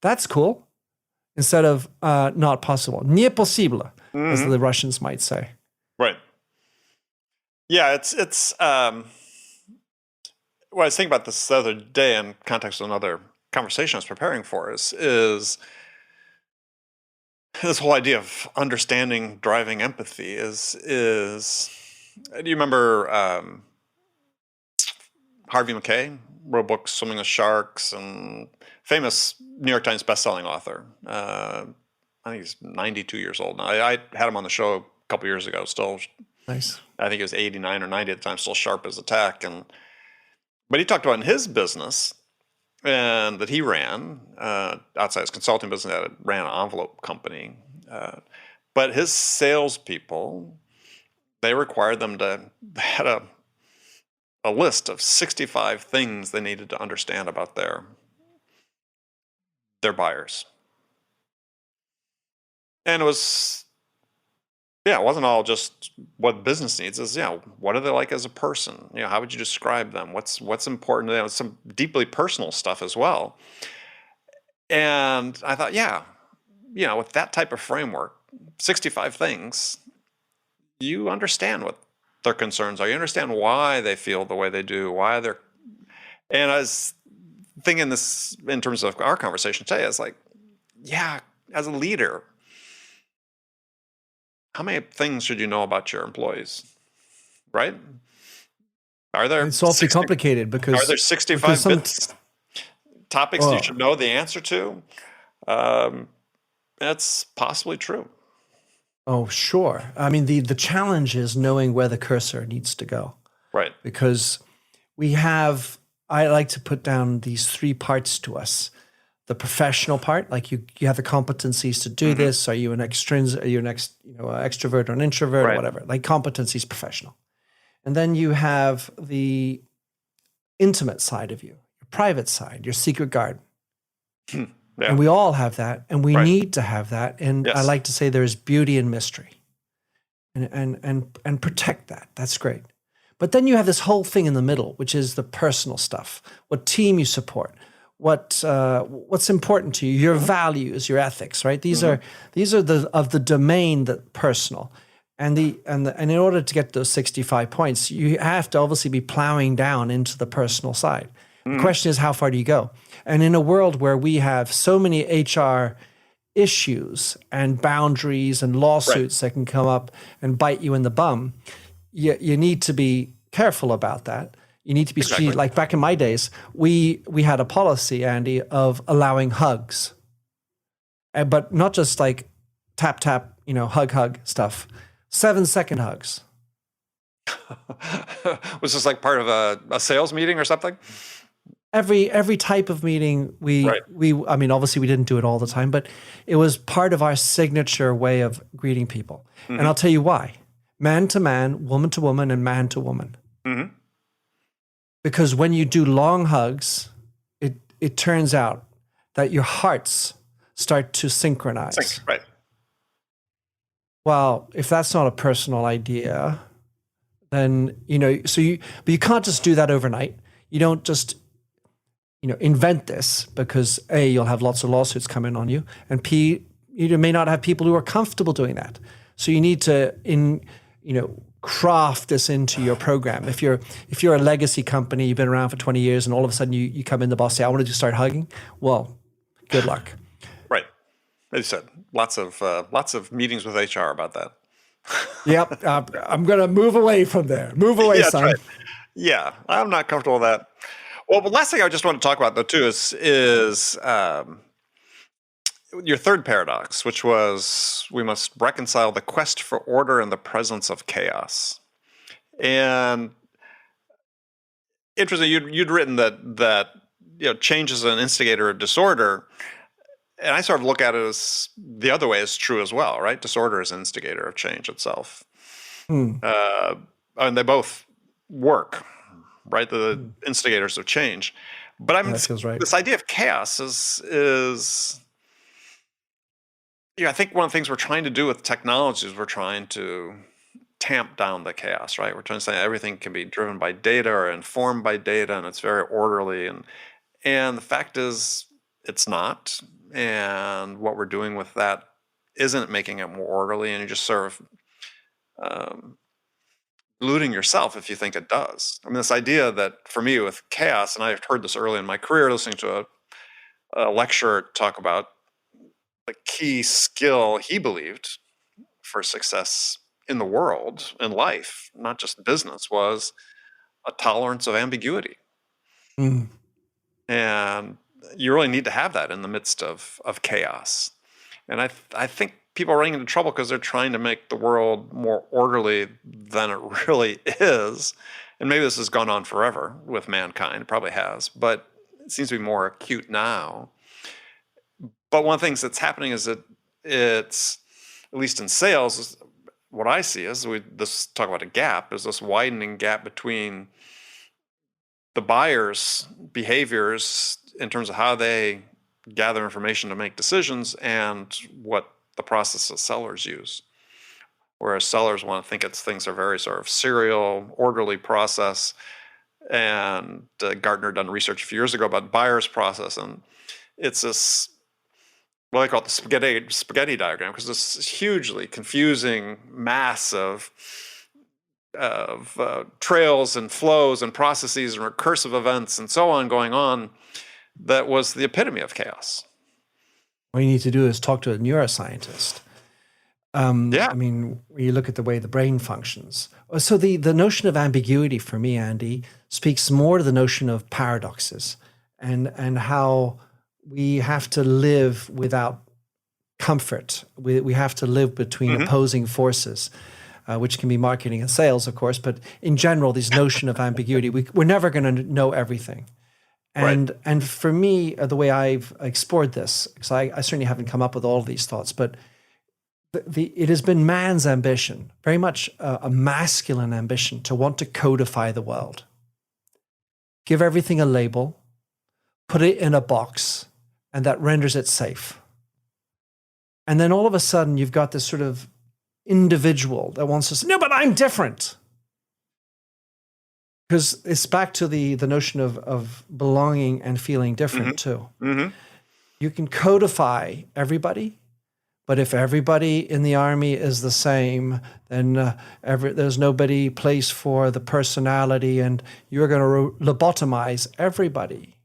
that's cool. Instead of not possible. Nie possible, as the Russians might say. Right. Yeah, it's what I was thinking about this the other day in context of another conversation I was preparing for is this whole idea of understanding, driving empathy is do you remember Harvey Mackay wrote books, Swimming with Sharks, and famous New York Times bestselling author. I think he's 92 years old now. I had him on the show a couple years ago, still. Nice. I think he was 89 or 90 at the time, still sharp as a tack. But he talked about in his business and that he ran outside his consulting business, that ran an envelope company. But his salespeople, they required them to had a list of 65 things they needed to understand about their buyers. And it wasn't all just what business needs. Is what are they like as a person? How would you describe them? What's important to them? Some deeply personal stuff as well. And I thought, with that type of framework, 65 things, you understand what their concerns are. You understand why they feel the way they do, and I was thinking this in terms of our conversation today, it's like, as a leader, how many things should you know about your employees, right? It's awfully complicated because are there 65 topics you should know the answer to? That's possibly true. Oh, sure. I mean, the challenge is knowing where the cursor needs to go. Right. Because I like to put down these 3 parts to us. The professional part, like you have the competencies to do this. Are you an extrovert or an introvert or whatever? Like competencies, professional. And then you have the intimate side of you, your private side, your secret garden. Yeah. And we all have that, and we need to have that. And I like to say there's beauty in mystery, and protect that. That's great. But then you have this whole thing in the middle, which is the personal stuff. What team you support, what's important to you, your values, your ethics. Right? These are the domain that personal. And in order to get those 65 points, you have to obviously be plowing down into the personal side. The question is, how far do you go? And in a world where we have so many HR issues and boundaries and lawsuits that can come up and bite you in the bum, you need to be careful about that. You need to be strategic. Like back in my days, we had a policy, Andy, of allowing hugs, but not just like tap, tap, hug stuff. 7-second hugs. Was this like part of a sales meeting or something? Every type of meeting, I mean, obviously we didn't do it all the time, but it was part of our signature way of greeting people. And I'll tell you why. Man to man, woman to woman, and man to woman. Because when you do long hugs, it turns out that your hearts start to synchronize. Well, if that's not a personal idea, then, but you can't just do that overnight. You don't just, invent this because A, you'll have lots of lawsuits coming on you, and P, you may not have people who are comfortable doing that. So you need to, craft this into your program. If you're a legacy company, you've been around for 20 years, and all of a sudden you come in, the boss say, I want to just start hugging. Well, good luck. Right. As you said, lots of meetings with HR about that. Yep. I'm going to move away from there. Move away, Yeah, son. right. Yeah, I'm not comfortable with that. Well, the last thing I just want to talk about, though, too, is your third paradox, which was we must reconcile the quest for order and the presence of chaos. And interesting, you'd written that change is an instigator of disorder, and I sort of look at it as the other way is true as well, right? Disorder is an instigator of change itself. And they both work, right? The instigators of change. But that feels right. This idea of chaos is I think one of the things we're trying to do with technology is we're trying to tamp down the chaos, right? We're trying to say everything can be driven by data or informed by data, and it's very orderly. And the fact is, it's not. And what we're doing with that isn't making it more orderly, and you're just sort of deluding yourself if you think it does. I mean, this idea that for me with chaos, and I've heard this early in my career, listening to a lecturer talk about the key skill he believed for success in the world, in life, not just business, was a tolerance of ambiguity. And you really need to have that in the midst of chaos. And I think people are running into trouble because they're trying to make the world more orderly than it really is. And maybe this has gone on forever with mankind. It probably has. But it seems to be more acute now. But one of the things that's happening is that it's, at least in sales, what I see is this talk about a gap, is this widening gap between the buyer's behaviors in terms of how they gather information to make decisions and what the process that sellers use. Whereas sellers want to think things are very sort of serial, orderly process. And Gartner done research a few years ago about buyer's process, and it's this, well, they call it the spaghetti diagram, because this hugely confusing mass of trails and flows and processes and recursive events and so on going on that was the epitome of chaos. What you need to do is talk to a neuroscientist. I mean, when you look at the way the brain functions. So the notion of ambiguity for me, Andy, speaks more to the notion of paradoxes and how we have to live without comfort. We have to live between opposing forces, which can be marketing and sales, of course. But in general, this notion of ambiguity, we're never going to know everything. And for me, the way I've explored this, because I certainly haven't come up with all of these thoughts, but it has been man's ambition, very much a masculine ambition, to want to codify the world. Give everything a label, put it in a box, and that renders it safe. And then all of a sudden, you've got this sort of individual that wants to say, no, but I'm different. Because it's back to the notion of belonging and feeling different too. You can codify everybody, but if everybody in the army is the same, then there's nobody place for the personality, and you're going to lobotomize everybody.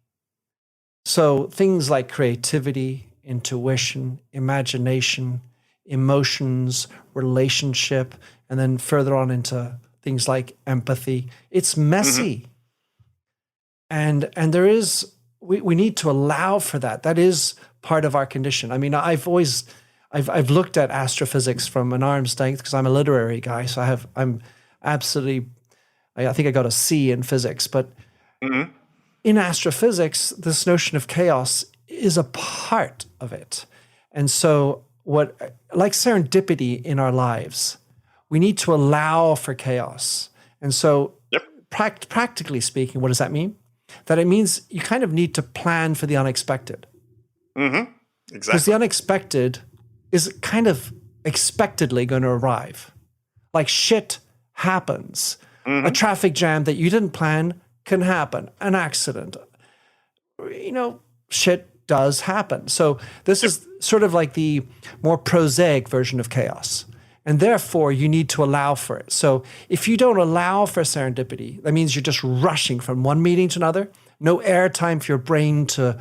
So things like creativity, intuition, imagination, emotions, relationship, and then further on into things like empathy. It's messy. And there is, we need to allow for that. That is part of our condition. I mean, I've looked at astrophysics from an arm's length because I'm a literary guy. So I think I got a C in physics, but in astrophysics, this notion of chaos is a part of it. And so like serendipity in our lives, we need to allow for chaos. And so practically speaking, what does that mean? That it means you kind of need to plan for the unexpected. Exactly. Because the unexpected is kind of unexpectedly going to arrive. Like shit happens. A traffic jam that you didn't plan can happen. An accident. Shit does happen. So this is sort of like the more prosaic version of chaos. And therefore, you need to allow for it. So if you don't allow for serendipity, that means you're just rushing from one meeting to another. No airtime for your brain to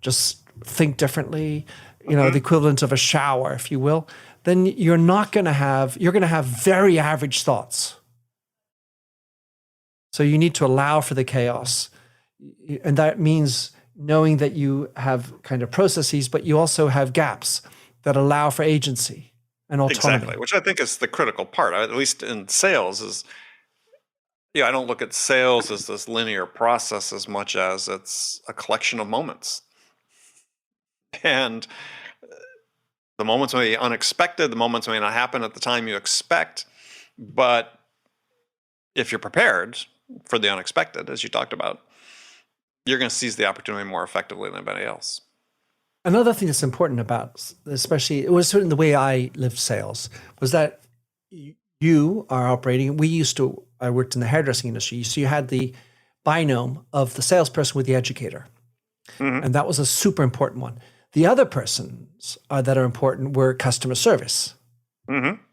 just think differently, the equivalent of a shower, if you will. Then you're going to have very average thoughts. So you need to allow for the chaos. And that means knowing that you have kind of processes, but you also have gaps that allow for agency and autonomy. Exactly, which I think is the critical part, at least in sales, is I don't look at sales as this linear process as much as it's a collection of moments. And the moments may be unexpected, the moments may not happen at the time you expect, but if you're prepared for the unexpected, as you talked about, you're going to seize the opportunity more effectively than anybody else. Another thing that's important about, especially, it was certainly the way I lived sales, was that you are operating. I worked in the hairdressing industry, so you had the binomial of the salesperson with the educator. And that was a super important one. The other persons that are important were customer service,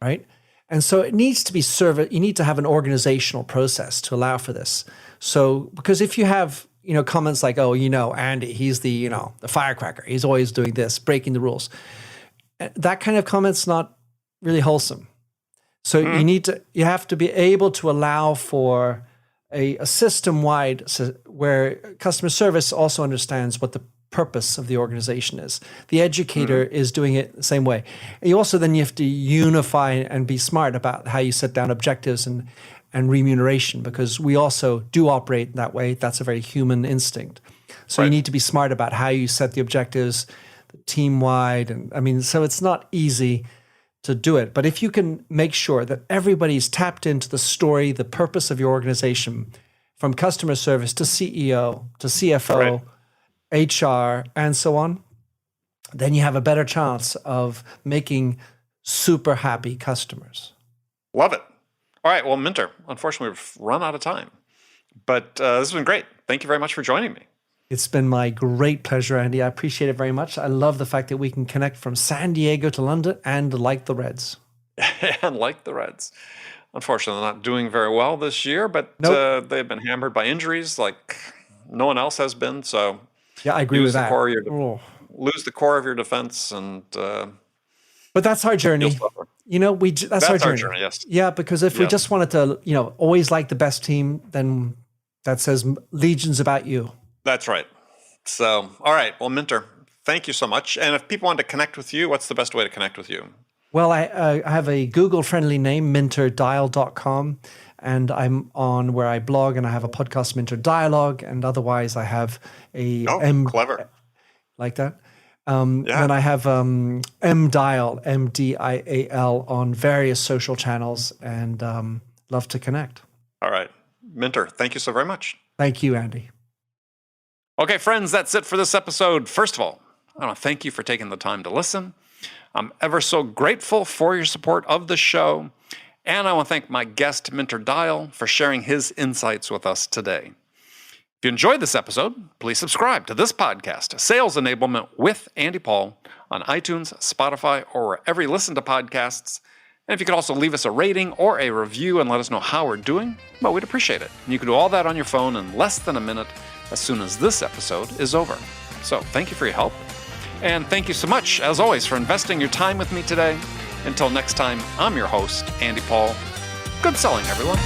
right? And so it needs to be you need to have an organizational process to allow for this. So, because if you have, comments like, oh, Andy, he's the firecracker. He's always doing this, breaking the rules. That kind of comment's not really wholesome. So you have to be able to allow for a system-wide where customer service also understands what the purpose of the organization is. The educator is doing it the same way. And you have to unify and be smart about how you set down objectives and remuneration, because we also do operate that way. That's a very human instinct. So you need to be smart about how you set the objectives, team-wide. And so it's not easy to do it. But if you can make sure that everybody's tapped into the story, the purpose of your organization, from customer service to CEO to CFO, HR, and so on, then you have a better chance of making super happy customers. Love it. All right. Well, Minter, unfortunately, we've run out of time. But this has been great. Thank you very much for joining me. It's been my great pleasure, Andy. I appreciate it very much. I love the fact that we can connect from San Diego to London and like the Reds. And like the Reds. Unfortunately, they're not doing very well this year, but they've been hammered by injuries like no one else has been. So yeah, I agree with that. Lose the core of your defense, and but that's our journey. That's our journey. Yes. Yeah, because if we just wanted to, always like the best team, then that says legions about you. That's right. So, all right. Well, Minter, thank you so much. And if people want to connect with you, what's the best way to connect with you? Well, I have a Google-friendly name, minterdial.com, and I'm on where I blog, and I have a podcast, Minter Dialogue, and otherwise I have a clever. Like that. And I have mdial, MDIAL, on various social channels, and love to connect. All right. Minter, thank you so very much. Thank you, Andy. Okay, friends, that's it for this episode. First of all, I want to thank you for taking the time to listen. I'm ever so grateful for your support of the show. And I want to thank my guest, Minter Dial, for sharing his insights with us today. If you enjoyed this episode, please subscribe to this podcast, Sales Enablement with Andy Paul, on iTunes, Spotify, or wherever you listen to podcasts. And if you could also leave us a rating or a review and let us know how we're doing, well, we'd appreciate it. And you can do all that on your phone in less than a minute as soon as this episode is over. So thank you for your help. And thank you so much, as always, for investing your time with me today. Until next time, I'm your host, Andy Paul. Good selling, everyone.